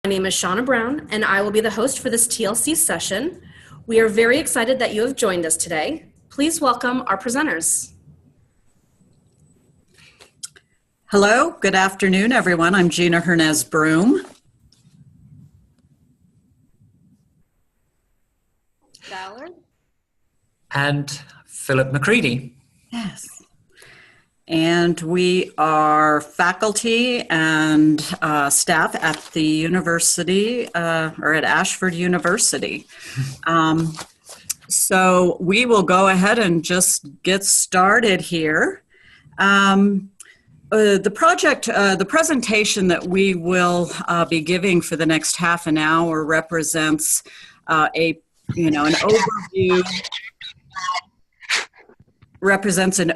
name is Shauna Brown, and I will be the host for this TLC session. We are very excited that you have joined us today. Please welcome our presenters. Hello, good afternoon, everyone. I'm Gina Hernez-Broome. Ballard. And Philip McCready. Yes. And we are faculty and staff at the university, or at Ashford University. So we will go ahead and just get started here. The presentation that we will be giving for the next half an hour represents an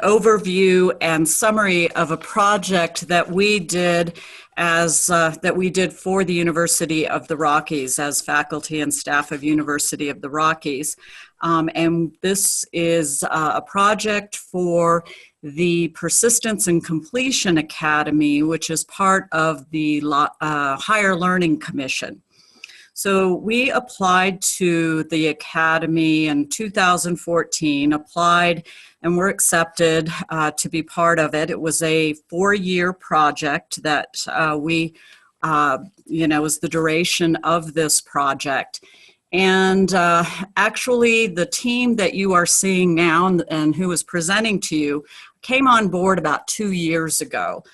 overview and summary of a project that we did for the University of the Rockies as faculty and staff of University of the Rockies. And this is a project for the Persistence and Completion Academy, which is part of the Higher Learning Commission. So we applied to the Academy in 2014, applied and were accepted to be part of it. It was a 4-year project that was the duration of this project. And actually the team that you are seeing now and who is presenting to you came on board about 2 years ago.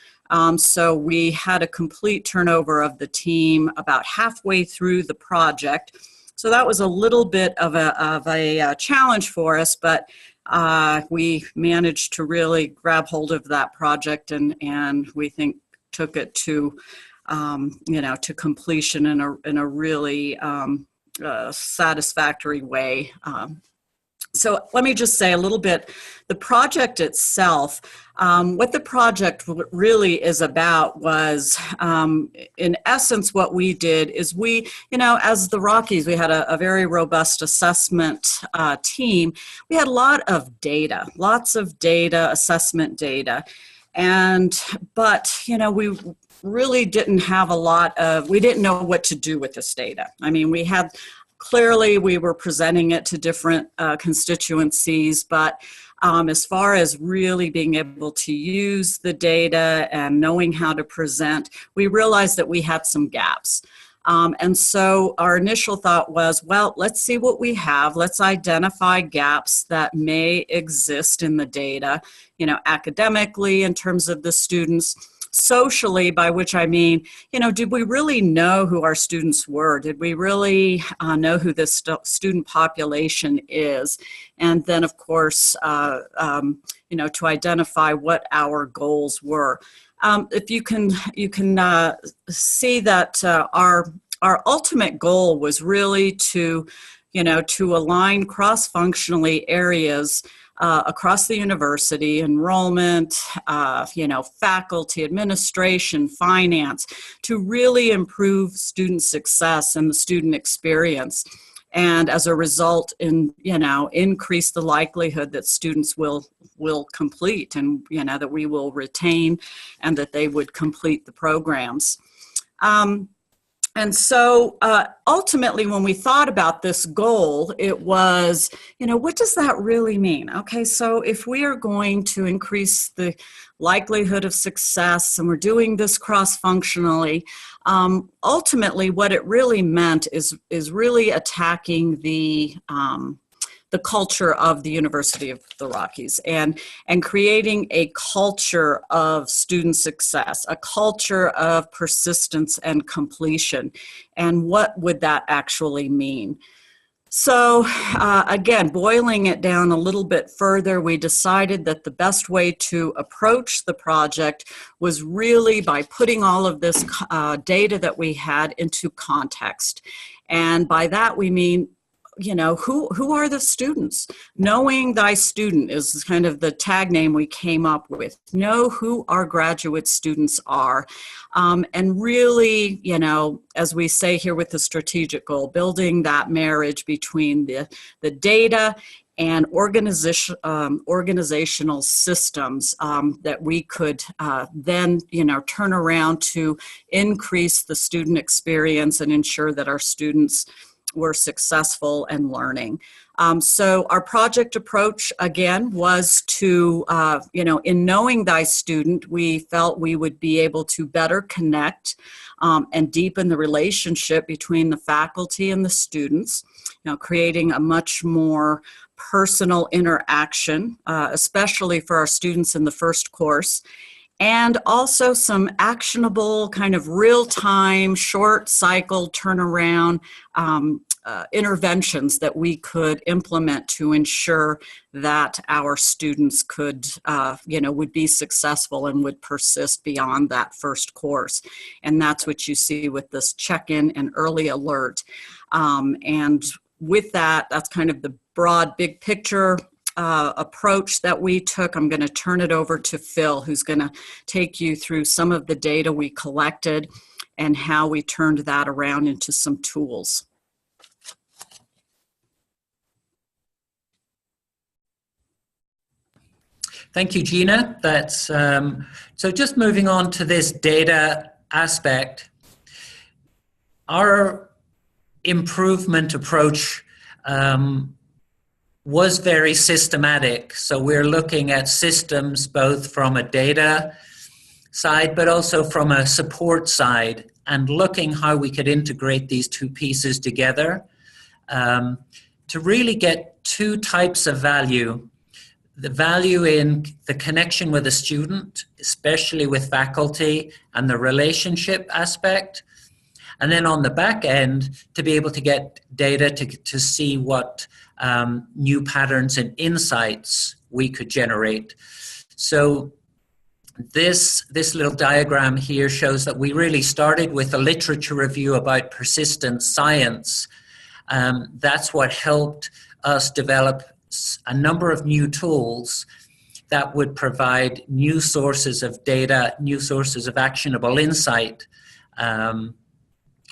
So we had a complete turnover of the team about halfway through the project. So that was a little bit of a challenge for us, but we managed to really grab hold of that project and we think took it to completion in a really satisfactory way. So let me just say a little bit, the project itself, what the project really is about was, in essence, what we did is we, as the Rockies, we had a very robust assessment team. We had lots of data, assessment data. But we really didn't have we didn't know what to do with this data. I mean, clearly we were presenting it to different constituencies, but as far as really being able to use the data and knowing how to present, we realized that we had some gaps. And so our initial thought was, well, let's see what we have. Let's identify gaps that may exist in the data, academically in terms of the students. Socially, by which I mean, did we really know who our students were? Did we really know who this student population is? And then, of course, to identify what our goals were. If you can see that our ultimate goal was really to align cross-functionally areas across the university, enrollment, faculty, administration, finance, to really improve student success and the student experience. And as a result, increase the likelihood that students will complete and, that we will retain and that they would complete the programs. And so ultimately, when we thought about this goal, it was, what does that really mean? Okay, so if we are going to increase the likelihood of success and we're doing this cross-functionally, ultimately what it really meant is really attacking the culture of the University of the Rockies and creating a culture of student success, a culture of persistence and completion. And what would that actually mean? So again, boiling it down a little bit further, we decided that the best way to approach the project was really by putting all of this data that we had into context. And by that we mean, who are the students? Knowing thy student is kind of the tag name we came up with. Know who our graduate students are. And really, as we say here with the strategic goal, building that marriage between the data and organizational systems that we could then, turn around to increase the student experience and ensure that our students were successful and learning. So our project approach, again, was to, in knowing thy student, we felt we would be able to better connect and deepen the relationship between the faculty and the students, creating a much more personal interaction, especially for our students in the first course, and also some actionable kind of real-time, short cycle turnaround interventions that we could implement to ensure that our students could, would be successful and would persist beyond that first course. And that's what you see with this check-in and early alert. And with that, that's kind of the broad, big picture approach that we took. I'm going to turn it over to Phil, who's going to take you through some of the data we collected and how we turned that around into some tools. Thank you, Gina. That's so just moving on to this data aspect. Our improvement approach was very systematic. So we're looking at systems both from a data side, but also from a support side, and looking how we could integrate these two pieces together to really get two types of value. The value in the connection with a student, especially with faculty, and the relationship aspect. And then on the back end, to be able to get data to see what new patterns and insights we could generate. So this little diagram here shows that we really started with a literature review about persistent science. That's what helped us develop a number of new tools that would provide new sources of data, new sources of actionable insight.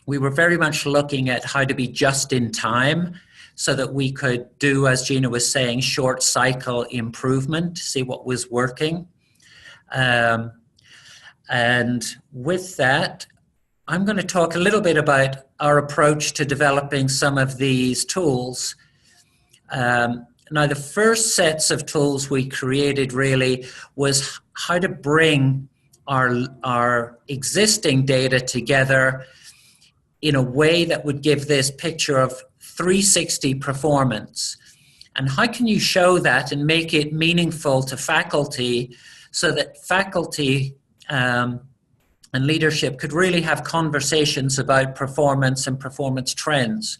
We were very much looking at how to be just in time so that we could do, as Gina was saying, short cycle improvement, see what was working. And with that, I'm going to talk a little bit about our approach to developing some of these tools. Now, the first sets of tools we created really was how to bring our existing data together in a way that would give this picture of 360 performance. And how can you show that and make it meaningful to faculty so that faculty and leadership could really have conversations about performance and performance trends?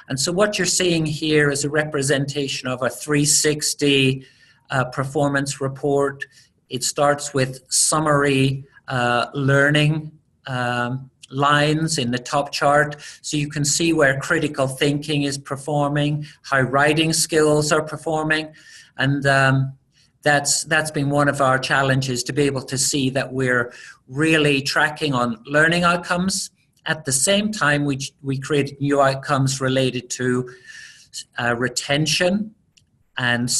And so what you're seeing here is a representation of a 360 performance report. It starts with summary learning lines in the top chart, so you can see where critical thinking is performing, how writing skills are performing, and that's been one of our challenges, to be able to see that we're really tracking on learning outcomes. At the same time, we created new outcomes related to retention and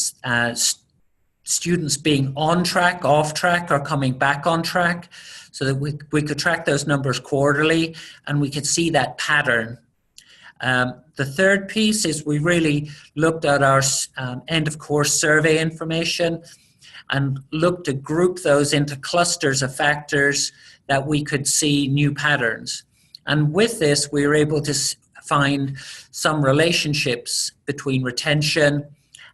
students being on track, off track, or coming back on track, so that we could track those numbers quarterly and we could see that pattern. The third piece is we really looked at our end of course survey information and looked to group those into clusters of factors that we could see new patterns. And with this, we were able to find some relationships between retention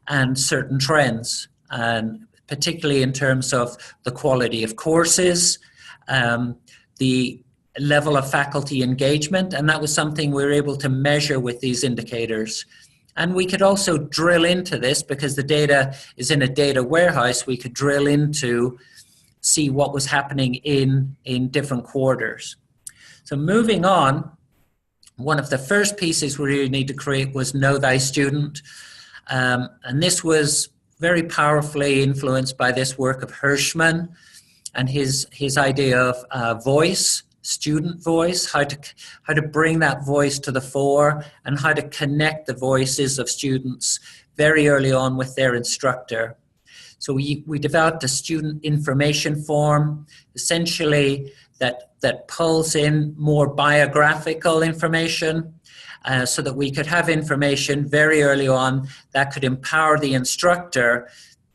and certain trends, and particularly in terms of the quality of courses, the level of faculty engagement, and that was something we were able to measure with these indicators. And we could also drill into this because the data is in a data warehouse. We could drill into see what was happening in different quarters. So moving on, one of the first pieces we really need to create was Know Thy Student. And this was very powerfully influenced by this work of Hirschman and his idea of voice, student voice, how to bring that voice to the fore and how to connect the voices of students very early on with their instructor. So we developed a student information form, essentially that pulls in more biographical information, so that we could have information very early on that could empower the instructor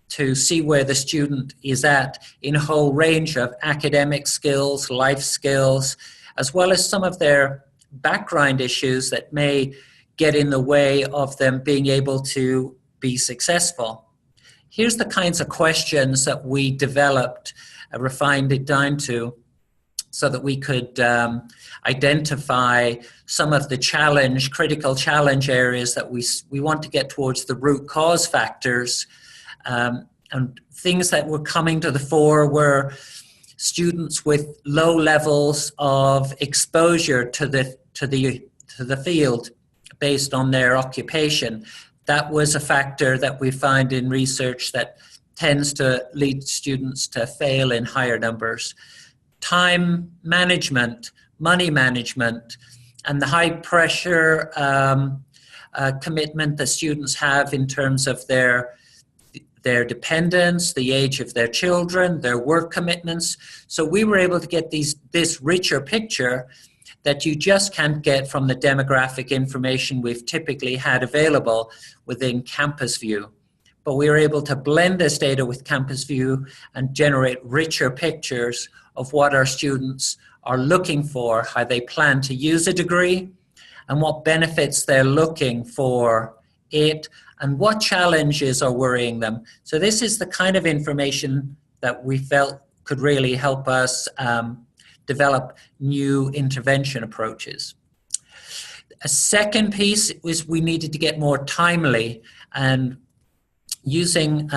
to see where the student is at in a whole range of academic skills, life skills, as well as some of their background issues that may get in the way of them being able to be successful. Here's the kinds of questions that we developed, refined it down to, so that we could identify some of the critical challenge areas that we want to get towards the root cause factors. And things that were coming to the fore were students with low levels of exposure to the field based on their occupation. That was a factor that we find in research that tends to lead students to fail in higher numbers. Time management, money management, and the high pressure commitment that students have in terms of their dependents, the age of their children, their work commitments. So we were able to get this richer picture that you just can't get from the demographic information we've typically had available within Campus View. But we were able to blend this data with Campus View and generate richer pictures of what our students are looking for, how they plan to use a degree, and what benefits they're looking for it, and what challenges are worrying them. So this is the kind of information that we felt could really help us develop new intervention approaches. A second piece was we needed to get more timely, and using,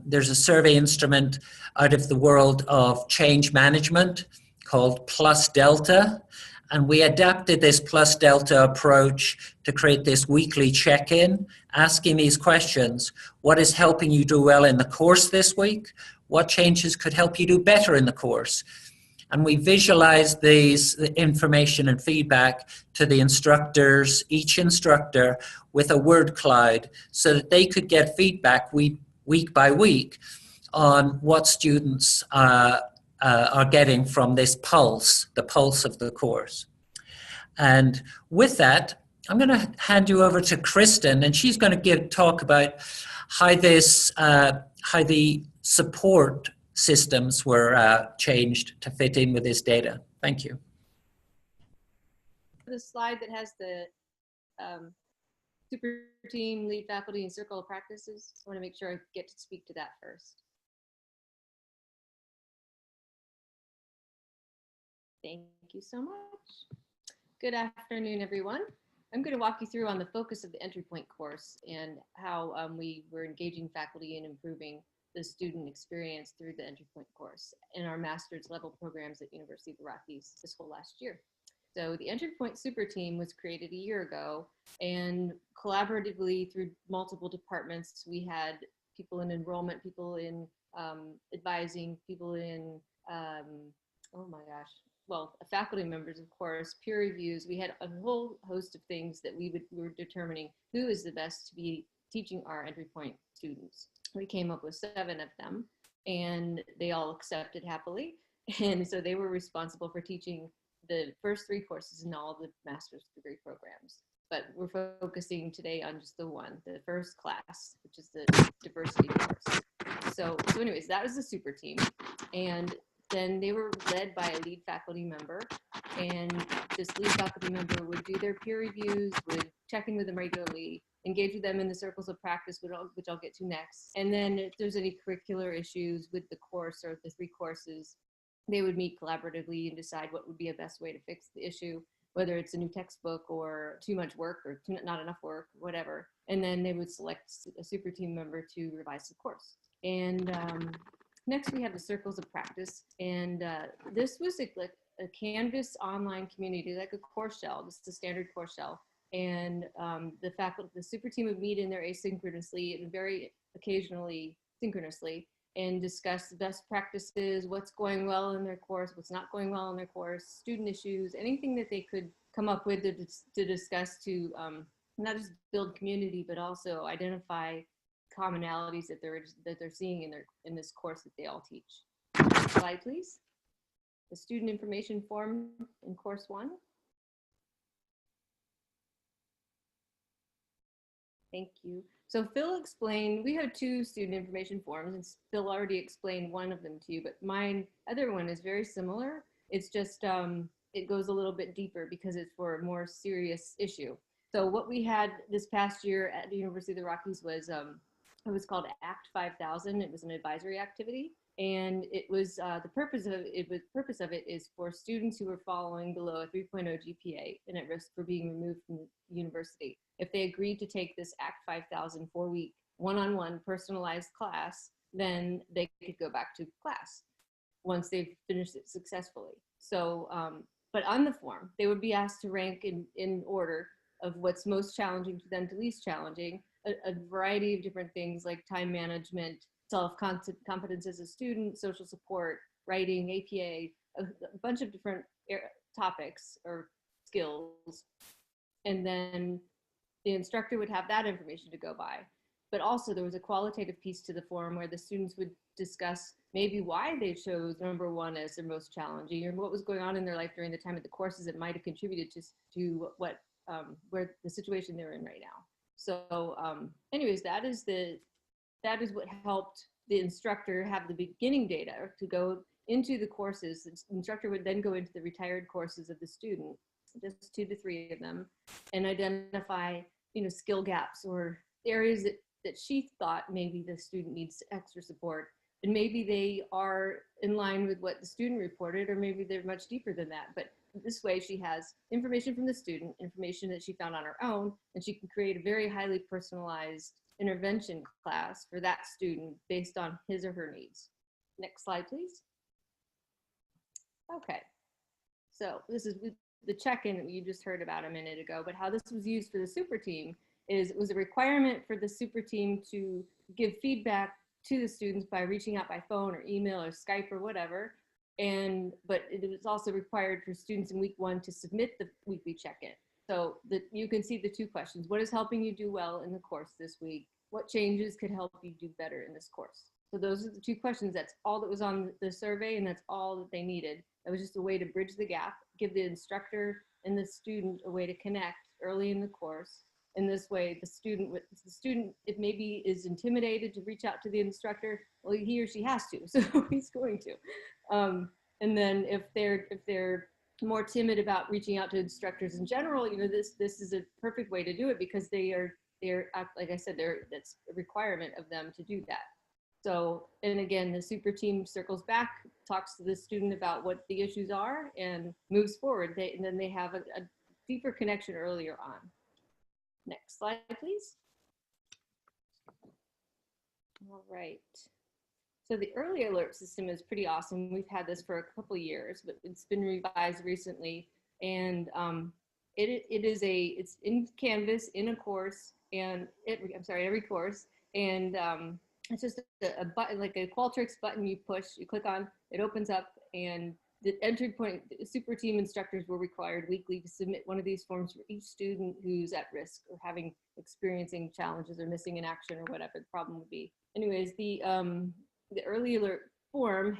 there's a survey instrument out of the world of change management called Plus Delta, and we adapted this Plus Delta approach to create this weekly check-in, asking these questions. What is helping you do well in the course this week? What changes could help you do better in the course? And we visualized the information and feedback to the instructors, each instructor, with a word cloud, so that they could get feedback week by week on what students are getting from this pulse, the pulse of the course. And with that, I'm going to hand you over to Kristin, and she's going to talk about how the support systems were changed to fit in with this data. Thank you. The slide that has the super team, lead faculty, and circle of practices. I want to make sure I get to speak to that first. Thank you so much. Good afternoon, everyone. I'm going to walk you through on the focus of the entry point course and how we were engaging faculty in improving the student experience through the entry point course in our master's level programs at University of the Rockies this whole last year. So the entry point super team was created a year ago, and collaboratively through multiple departments, we had people in enrollment, people in advising, people in, faculty members, of course, peer reviews. We had a whole host of things that we were determining who is the best to be teaching our entry point students. We came up with 7 of them, and they all accepted happily. And so they were responsible for teaching the first 3 courses in all the master's degree programs. But we're focusing today on just the one, the first class, which is the diversity course. So anyways, that was the super team. And then they were led by a lead faculty member, and this lead faculty member would do their peer reviews, would check in with them regularly, engage with them in the circles of practice, which I'll get to next. And then if there's any curricular issues with the course or the 3 courses, they would meet collaboratively and decide what would be a best way to fix the issue, whether it's a new textbook or too much work or not enough work, whatever. And then they would select a super team member to revise the course. And next we have the circles of practice. And this was like a Canvas online community, like a course shell, just a standard course shell. And the super team would meet in there asynchronously and very occasionally synchronously, and discuss best practices, what's going well in their course, what's not going well in their course, student issues, anything that they could come up with to discuss to not just build community, but also identify commonalities that they're seeing in this course that they all teach. Next slide, please. The student information form in course 1. Thank you. So Phil explained, we have 2 student information forms, and Phil already explained one of them to you, but mine, other one is very similar. It's just, it goes a little bit deeper because it's for a more serious issue. So what we had this past year at the University of the Rockies was, it was called Act 5000. It was an advisory activity. And it was, the purpose of it is for students who are falling below a 3.0 GPA and at risk for being removed from the university. If they agreed to take this Act 5000 4-week one-on-one personalized class, then they could go back to class once they've finished it successfully. So, but on the form, they would be asked to rank in order of what's most challenging to them to least challenging, a variety of different things like time management, self-confidence as a student, social support, writing, APA, a bunch of different topics or skills. And then the instructor would have that information to go by. But also there was a qualitative piece to the form where the students would discuss maybe why they chose number 1 as their most challenging, or what was going on in their life during the time of the courses that might have contributed to what where the situation they're in right now. So anyways, that is what helped the instructor have the beginning data to go into the courses. The instructor would then go into the retired courses of the student, just 2 to 3 of them, and identify, skill gaps or areas that she thought maybe the student needs extra support. And maybe they are in line with what the student reported, or maybe they're much deeper than that. But this way she has information from the student, information that she found on her own, and she can create a very highly personalized intervention class for that student based on his or her needs. Next slide, please. Okay, so this is the check-in that you just heard about a minute ago, but how this was used for the super team is it was a requirement for the super team to give feedback to the students by reaching out by phone or email or Skype or whatever. But it was also required for students in week 1 to submit the weekly check-in. So you can see the 2 questions. What is helping you do well in the course this week? What changes could help you do better in this course? So those are the 2 questions. That's all that was on the survey, and that's all that they needed. It was just a way to bridge the gap, give the instructor and the student a way to connect early in the course. In this way, the student, if maybe is intimidated to reach out to the instructor, well, he or she has to, so he's going to. And then if they're more timid about reaching out to instructors in general, this is a perfect way to do it, because they're like I said, that's a requirement of them to do that. So, and again, the super team circles back, talks to the student about what the issues are, and moves forward. And then they have a deeper connection earlier on. Next slide, please. All right. So the early alert system is pretty awesome. We've had this for a couple of years, but it's been revised recently. And it's in Canvas in a course, and every course. And it's just a button, like a Qualtrics button you push, you click on, it opens up, and the entry point, super team instructors were required weekly to submit one of these forms for each student who's at risk or experiencing challenges or missing in action or whatever the problem would be. Anyways, the early alert form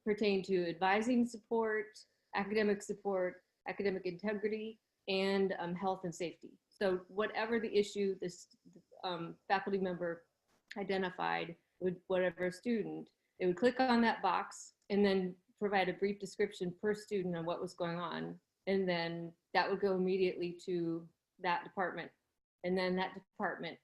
pertained to advising support, academic integrity, and health and safety. So whatever the issue this faculty member identified with whatever student, they would click on that box and then provide a brief description per student on what was going on. And then that would go immediately to that department. And then that department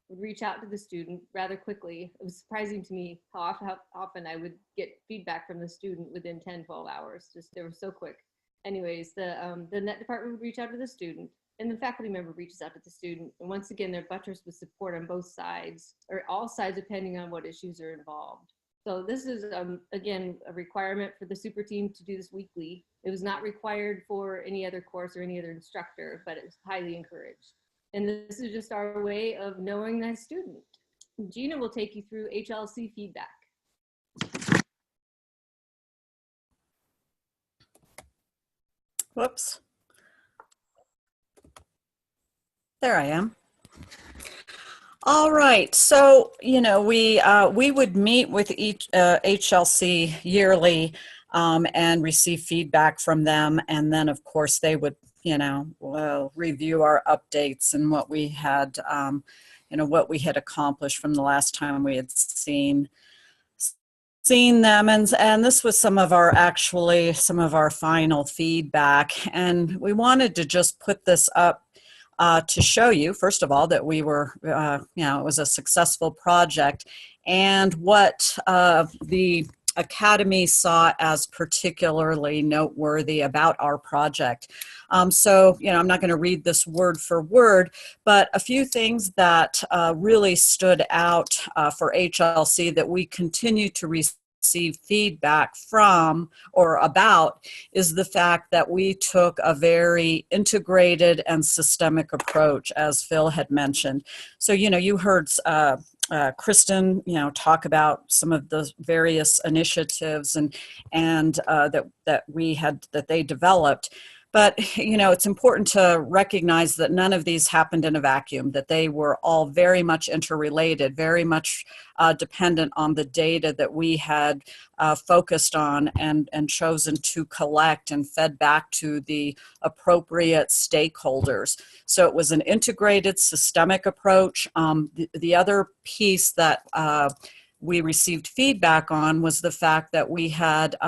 would reach out to the student rather quickly. It was surprising to me how often I would get feedback from the student within 10, 12 hours. Just, they were so quick. Anyways, the net department would reach out to the student, and the faculty member reaches out to the student. And once again, they're buttressed with support on both sides, or all sides, depending on what issues are involved. So this is, again, a requirement for the super team to do this weekly. It was not required for any other course or any other instructor, but it's highly encouraged. And this is just our way of knowing that student. Gina will take you through HLC feedback. Whoops. There I am. All right, so we would meet with each HLC yearly and receive feedback from them, and then of course they would review our updates and what we had what we had accomplished from the last time we had seen them, and this was some of our final feedback, and we wanted to just put this up to show you, first of all, that we were, it was a successful project, and what the Academy saw as particularly noteworthy about our project. So, I'm not going to read this word for word, but a few things that really stood out for HLC that we continue to receive feedback from or about is the fact that we took a very integrated and systemic approach, as Phil had mentioned. So, you heard Kristin, talk about some of the various initiatives and that they developed. But, it's important to recognize that none of these happened in a vacuum, that they were all very much interrelated, very much dependent on the data that we had focused on and chosen to collect and fed back to the appropriate stakeholders. So it was an integrated, systemic approach. The other piece that we received feedback on was the fact that we had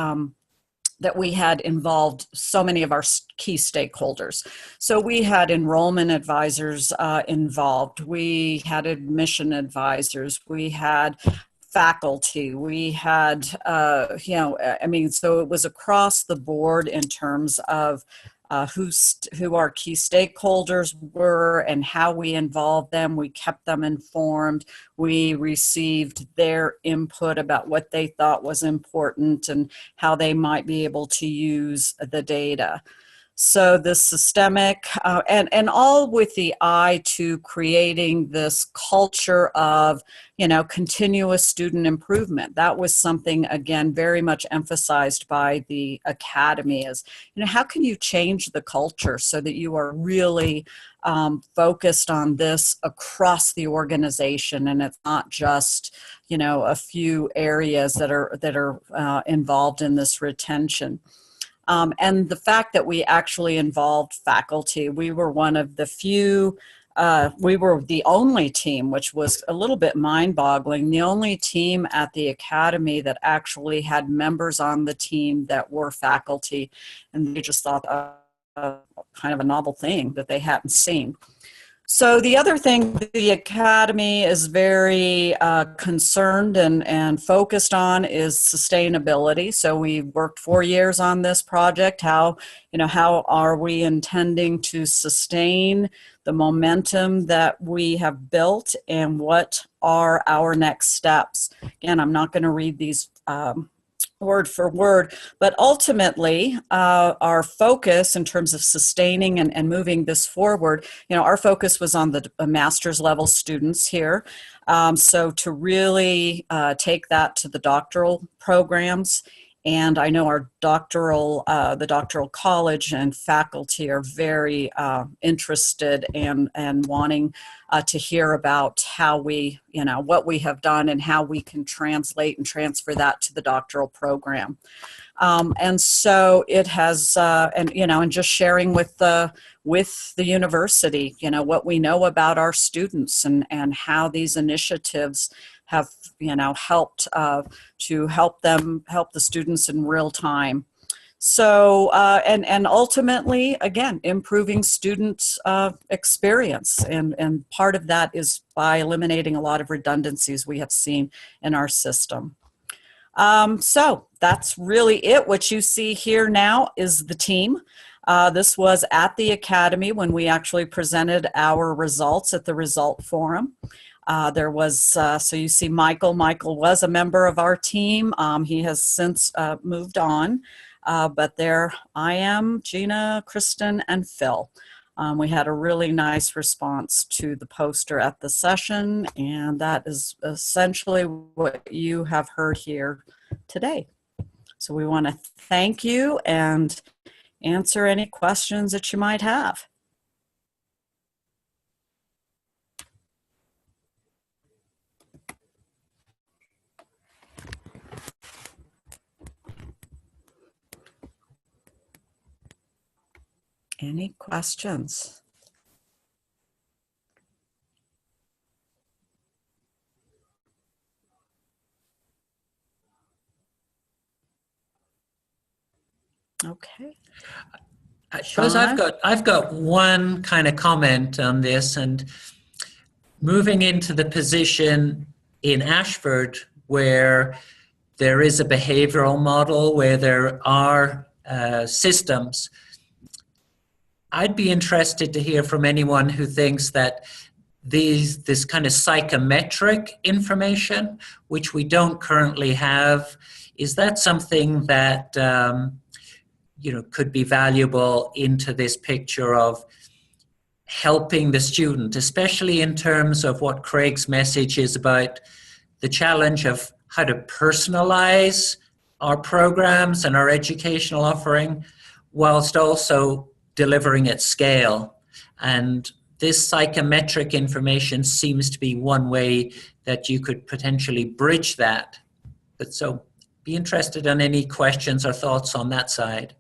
involved so many of our key stakeholders. So we had enrollment advisors involved, we had admission advisors, we had faculty, we had, so it was across the board in terms of who our key stakeholders were and how we involved them. We kept them informed. We received their input about what they thought was important and how they might be able to use the data. So the systemic, and all with the eye to creating this culture of, continuous student improvement. That was something, again, very much emphasized by the Academy is, how can you change the culture so that you are really focused on this across the organization, and it's not just, a few areas that are involved in this retention. And the fact that we actually involved faculty, we were one of the few, we were the only team, which was a little bit mind-boggling, the only team at the Academy that actually had members on the team that were faculty, and they just thought kind of a novel thing that they hadn't seen. So the other thing the Academy is very concerned and focused on is sustainability. So we worked 4 years on this project. How are we intending to sustain the momentum that we have built, and what are our next steps? Again, I'm not going to read these word for word, but ultimately our focus in terms of sustaining and moving this forward, our focus was on the master's level students here. So to really take that to the doctoral programs, and I know our the doctoral college and faculty are very interested and wanting to hear about how we, what we have done and how we can translate and transfer that to the doctoral program. And so it has, and just sharing with the university, what we know about our students and how these initiatives have, helped to help the students in real time. So, and ultimately, again, improving students' experience. And part of that is by eliminating a lot of redundancies we have seen in our system. So that's really it. What you see here now is the team. This was at the Academy when we actually presented our results at the Result Forum. There was, so you see Michael. Michael was a member of our team. He has since moved on. But there I am, Gina, Kristin, and Phil. We had a really nice response to the poster at the session, and that is essentially what you have heard here today. So we want to thank you and answer any questions that you might have. Any questions? Okay. I suppose I've got one kind of comment on this, and moving into the position in Ashford where there is a behavioral model, where there are systems, I'd be interested to hear from anyone who thinks that this kind of psychometric information, which we don't currently have, is that something that could be valuable into this picture of helping the student, especially in terms of what Craig's message is about the challenge of how to personalize our programs and our educational offering, whilst also delivering at scale. And this psychometric information seems to be one way that you could potentially bridge that. But so be interested in any questions or thoughts on that side.